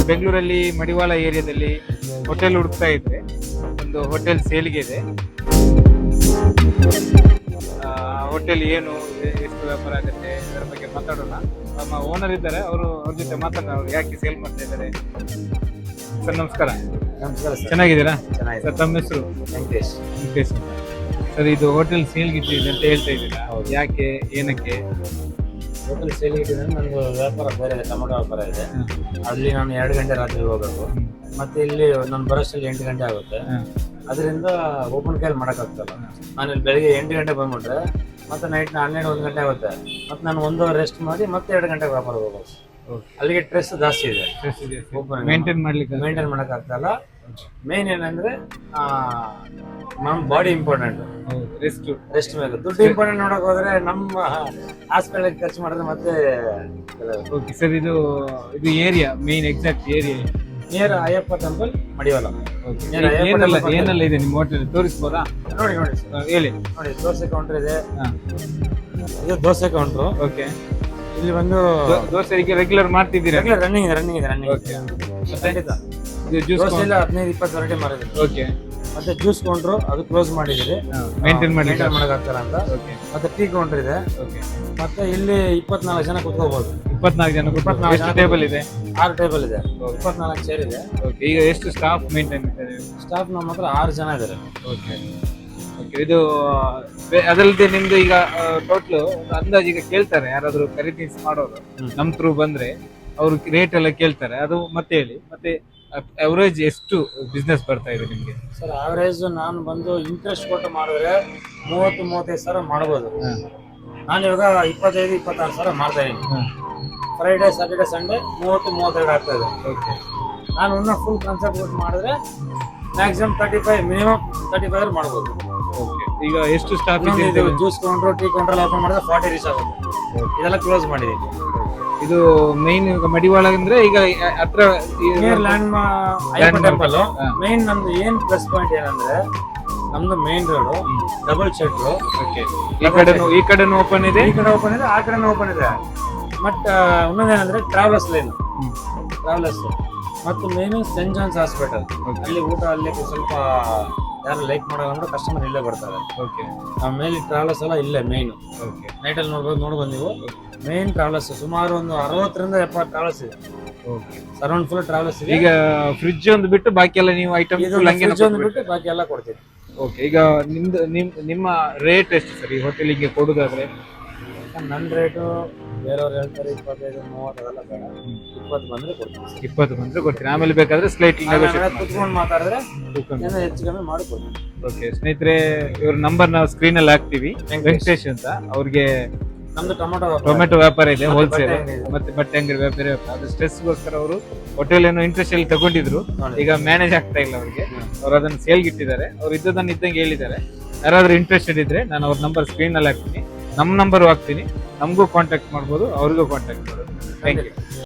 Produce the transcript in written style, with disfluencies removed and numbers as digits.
ಬೆಂಗಳೂರಲ್ಲಿ ಮಡಿವಾಳ ಏರಿಯಾದಲ್ಲಿ ಹೋಟೆಲ್ ಹುಡುಕ್ತಾ ಇದ್ರೆ ಒಂದು ಹೋಟೆಲ್ ಸೇಲ್ಗೆ ಇದೆ. ಹೋಟೆಲ್ ಏನು, ಎಷ್ಟು ವ್ಯಾಪಾರ ಆಗುತ್ತೆ ಅದರ ಬಗ್ಗೆ ಮಾತಾಡೋಣ. ನಮ್ಮ ಓನರ್ ಇದ್ದಾರೆ, ಅವ್ರ ಜೊತೆ ಮಾತಾಡೋಣ. ಅವ್ರು ಯಾಕೆ ಸೇಲ್ ಮಾಡ್ತಾ ಇದ್ದಾರೆ. ಸರ್ ನಮಸ್ಕಾರ. ನಮಸ್ಕಾರ ಸರ್. ಚೆನ್ನಾಗಿದ್ದೀರಾ? ಚೆನ್ನಾಗಿದೆ. ಸರ್ ತಮ್ಮ ಹೆಸರು? ವೆಂಕಟೇಶ್. ವೆಂಕಟೇಶ್ ಅಂತ. ಸರ್ ಇದು ಹೋಟೆಲ್ ಸೇಲ್ಗೆ ಇಟ್ಟಿದೆ ಅಂತ ಹೇಳ್ತಾ ಇದ್ದೀರಾ, ಯಾಕೆ, ಏನಕ್ಕೆ? ಹೋಟೆಲ್ ಸೇಲ್ ಇಟ್ಟಿದ್ರೆ ನಂದು ವ್ಯಾಪಾರ ಬೇರೆ ಇದೆ, ಟೊಮೊಟೊ ವ್ಯಾಪಾರ ಇದೆ. ಅಲ್ಲಿ ನಾನು 2 ಗಂಟೆ ರಾತ್ರಿ ಹೋಗಬೇಕು, ಮತ್ತೆ ಇಲ್ಲಿ ನಾನು ಬರೋಷ್ಟಲ್ಲಿ 8 ಗಂಟೆ ಆಗುತ್ತೆ. ಅದರಿಂದ ಓಪನ್ ಕೈಯಲ್ಲಿ ಮಾಡೋಕ್ಕಾಗ್ತಲ್ಲ. ನಾನು ಇಲ್ಲಿ ಬೆಳಿಗ್ಗೆ 8 ಗಂಟೆ ಬಂದ್ಬಿಟ್ರೆ ಮತ್ತೆ ನೈಟ್ 12-1 ಗಂಟೆ ಆಗುತ್ತೆ. ಮತ್ತೆ ನಾನು 1 ಅವರ್ ರೆಸ್ಟ್ ಮಾಡಿ ಮತ್ತೆ 2 ಗಂಟೆಗೆ ವ್ಯಾಪಾರ ಹೋಗ್ಬೇಕು. ಅಲ್ಲಿಗೆ ಸ್ಟ್ರೆಸ್ ಜಾಸ್ತಿ ಇದೆ, ಮೇಂಟೈನ್ ಮಾಡೋಕ್ಕಾಗ್ತಲ್ಲ. ಮೇನ್ ಏನಂದ್ರೆ ನಮ್ಮ ಬಾಡಿ ಇಂಪಾರ್ಟೆಂಟ್, ರೆಸ್ಟ್ ಬೇಕು. ದುಡ್ಡು ಇಂಪಾರ್ಟೆಂಟ್ ನೋಡಕ್ ಹೋದ್ರೆ ನಮ್ಮ ಹಾಸ್ಪಿಟಲ್ ಖರ್ಚು ಮಾಡಿದ್ರೆ ಮತ್ತೆ. ಓಕೆ ಸರ್, ಇದು area main exact area near Ayyappa temple Madiwala. ಏನೆಲ್ಲ ಇದೆ ನಿಮ್ಮ ಹೋಟೆಲ್ ತೋರಿಸ್ಬೋದಾ? ನೋಡಿ ಹೇಳಿ. ನೋಡಿ, ದೋಸೆ ಕೌಂಟರ್ ಇದೆ. ಇದು ದೋಸೆ ಕೌಂಟ್ರು. ಓಕೆ. ಇಲ್ಲಿ ಬಂದು ದೋಸೆ ರೆಗ್ಯುಲರ್ ಮಾಡ್ತಿದ್ದೀರಾ? ರನ್ನಿಂಗ್ ಇದೆ. ಖಂಡಿತ. ದೋಸೆ ಎಲ್ಲ 15-20 ವೆರೈಟಿ ಮಾಡಿದ್ವಿ. ಓಕೆ. ಮತ್ತೆ ಜ್ಯೂಸ್ ಕೌಂಟ್ರು ಅದು ಕ್ಲೋಸ್ ಮಾಡಿದಿರಿ, ಮೇಂಟೈನ್ ಮಾಡಕ್ಕಾಗ್ತಾರ ಅಂತ. ಮತ್ತೆ ಟೀ ಕೌಂಟರ್ ಇದೆ. ಮತ್ತೆ ಇಲ್ಲಿ 24 ಜನ ಕುತ್ಕೋಬಹುದು. 24 ಜನ. 24 ಟೇಬಲ್ ಇದೆ? 6 ಟೇಬಲ್ ಇದೆ, 24 ಚೇರ್ ಇದೆ. ಈಗ ಎಷ್ಟು ಸ್ಟಾಫ್ ಮೇಂಟೈನ್ ಇದ್ದಾರೆ? ಸ್ಟಾಫ್ ನಮ್ಮ ಹತ್ರ 6 ಜನ ಇದ್ದಾರೆ. ಓಕೆ. ಇದು ಅದಲ್ಲದೆ ನಿಮ್ದು ಈಗ ಟೋಟಲ್ ಅಂದಾಜು ಈಗ ಕೇಳ್ತಾರೆ ಯಾರಾದ್ರೂ ಖರೀದಿಸಿ ಮಾಡೋರು ನಮ್ ಥ್ರೂ ಬಂದ್ರೆ ಅವ್ರು ರೇಟ್ ಎಲ್ಲ ಕೇಳ್ತಾರೆ, ಅದು ಮತ್ತೆ ಹೇಳಿ. ಮತ್ತೆ ಅವರೇಜ್ ಎಷ್ಟು ಬಿಸ್ನೆಸ್ ಬರ್ತಾ ಇದೆ ನಿಮ್ಗೆ? ಸರ್ ಅವರೇಜ್ ನಾನು ಬಂದು ಇಂಟ್ರೆಸ್ಟ್ ಕೊಟ್ಟು ಮಾಡಿದ್ರೆ 30-35 ಸಾವಿರ ಮಾಡ್ಬೋದು. ನಾನು ಇವಾಗ 25-26 ಸಾವಿರ ಮಾಡ್ತಾ ಇದ್ದೀನಿ. ಫ್ರೈಡೆ, ಸ್ಯಾಟರ್ಡೆ, ಸಂಡೇ 30-32 ಆಗ್ತಾ ಇದೆ. ಓಕೆ. ನಾನು ಇನ್ನೂ ಫುಲ್ ಕಾನ್ಸೆಪ್ಟ್ ಕೊಟ್ಟು ಮಾಡಿದ್ರೆ ಮ್ಯಾಕ್ಸಿಮಮ್ 35, ಮಿನಿಮಮ್ 35 ಮಾಡ್ಬೋದು. ಓಕೆ. ಈಗ ಎಷ್ಟು ಸ್ಟಾಫ್ ಇದೆ? Juice counter, tea counter open ಮಾಡಿದ್ರೆ 40 ರೀಚ್ ಆಗುತ್ತೆ. ಇದೆಲ್ಲ ಕ್ಲೋಸ್ ಮಾಡಿದ್ದೀನಿ. ಇದು ಮೈನ್ ಈಗ ಮಡಿವಾಳ ಅಂದ್ರೆ ಈಗ ಹತ್ರ ಲ್ಯಾಂಡ್ ಅಯ್ಯಪ್ಪ ಟೆಂಪಲ್. ಮೈನ್ ನಮ್ದು ಏನ್ ಪ್ಲಸ್ ಪಾಯಿಂಟ್ ಏನಂದ್ರೆ ನಮ್ದು ಮೇನ್ ರೋಡ್, ಡಬಲ್ ಶೆಟ್ರು. ಈ ಕಡೆ ಓಪನ್ ಇದೆ, ಈ ಕಡೆ ಓಪನ್ ಇದೆ, ಆ ಕಡೆ ಓಪನ್ ಇದೆ. ಬಟ್ ಇನ್ನೊಂದೇನಂದ್ರೆ ಟ್ರಾವೆಲ್ಸ್ ಲೈನ್, ಟ್ರಾವೆಲರ್ಸ್. ಮತ್ತು ಮೇನ್ ಸೆಂಟ್ ಜಾನ್ಸ್ ಹಾಸ್ಪಿಟಲ್. ಅಲ್ಲಿ ಊಟ ಅಲ್ಲಿ ಸ್ವಲ್ಪ ಯಾರು ಲೈಕ್ ಮಾಡೋದಂದ್ರೆ ಕಸ್ಟಮರ್ ಇಲ್ಲೇ ಬರ್ತಾರೆ. ಓಕೆ. ಆಮೇಲೆ ಟ್ರಾವೆಲ್ಸ್ ಎಲ್ಲ ಇಲ್ಲೇ ಮೇನ್. ಓಕೆ. ನೈಟಲ್ಲಿ ನೋಡ್ಬೋದು ನೀವು. ಮೇನ್ ಟ್ರಾವೆಲ್ಸ್ ಸುಮಾರು ಒಂದು 60-70 ಟ್ರಾವೆಲ್ಸ್ ಇದೆ. ಓಕೆ. ಸರೌಂಡ್ ಫುಲ್ ಟ್ರಾವೆಲ್ಸ್ ಇದೆ. ಈಗ ಫ್ರಿಡ್ಜ್ ಒಂದು ಬಿಟ್ಟು ಬಾಕಿ ಎಲ್ಲ ನೀವು ಐಟಮ್ ಒಂದು ಬಿಟ್ಟು ಬಾಕಿ ಎಲ್ಲ ಕೊಡ್ತೀವಿ. ಓಕೆ. ಈಗ ನಿಮ್ಮ ರೇಟ್ ಎಷ್ಟು ಸರ್ ಈ ಹೋಟೆಲಿಗೆ ಕೊಡೋದಾದ್ರೆ? ನನ್ನ ರೇಟು ಬೇರೆಯವ್ರು ಹೇಳ್ತಾರೆ 25-30 ಅದೆಲ್ಲ ಬೇಡ, 20 ಬಂದ್ರೆ ಕೊಡ್ತೀನಿ. 20 ಬಂದ್ರೆ ಕೊಡ್ತೀನಿ. ಆಮೇಲೆ ಬೇಕಾದ್ರೆ ಸ್ಲೈಟ್ಲಿ ಕುತ್ಕೊಂಡು ಮಾತಾಡಿದ್ರೆ ಹೆಚ್ಚು ಕಮ್ಮಿ ಮಾಡಿ ಕೊಡ್ತೀನಿ. ಓಕೆ. ಸ್ನೇಹಿತರೆ, ಇವ್ರ ನಂಬರ್ ನಾವು ಸ್ಕ್ರೀನ್ ಅಲ್ಲಿ ಹಾಕ್ತಿವಿ. ವೆಂಕಟೇಶ್ ಅಂತ. ಅವ್ರಿಗೆ ನಮ್ದು ಟೊಮೆಟೊ ವ್ಯಾಪಾರ ಇದೆ, ಹೋಲ್ಸೇಲ್ ಮತ್ತೆ ಬಟ್ಟೆ ಅಂಗಡಿ ವ್ಯಾಪಾರ. ಅದು ಸ್ಟ್ರೆಸ್ಗೋಸ್ಕರ ಅವರು ಹೋಟೆಲ್ ಏನೋ ಇಂಟ್ರೆಸ್ಟ್ ಅಲ್ಲಿ ತಗೊಂಡಿದ್ರು, ಈಗ ಮ್ಯಾನೇಜ್ ಆಗ್ತಾ ಇಲ್ಲ ಅವ್ರಿಗೆ. ಅವ್ರು ಅದನ್ನ ಸೇಲ್ಗೆ ಇಟ್ಟಿದ್ದಾರೆ. ಅವ್ರು ಇದ್ದದನ್ನ ಇದ್ದಂಗೆ ಹೇಳಿದ್ದಾರೆ. ಯಾರಾದ್ರೂ ಇಂಟ್ರೆಸ್ಟೆಡ್ ಇದ್ರೆ ನಾನು ಅವ್ರ ನಂಬರ್ ಸ್ಕ್ರೀನ್ ಅಲ್ಲಿ ಹಾಕ್ತೀನಿ, ನಮ್ಮ ನಂಬರ್ ಹಾಕ್ತೀನಿ. ನಮಗೂ ಕಾಂಟ್ಯಾಕ್ಟ್ ಮಾಡ್ಬೋದು, ಅವ್ರಿಗೂ ಕಾಂಟ್ಯಾಕ್ಟ್ ಮಾಡ್ಬೋದು. Thank you.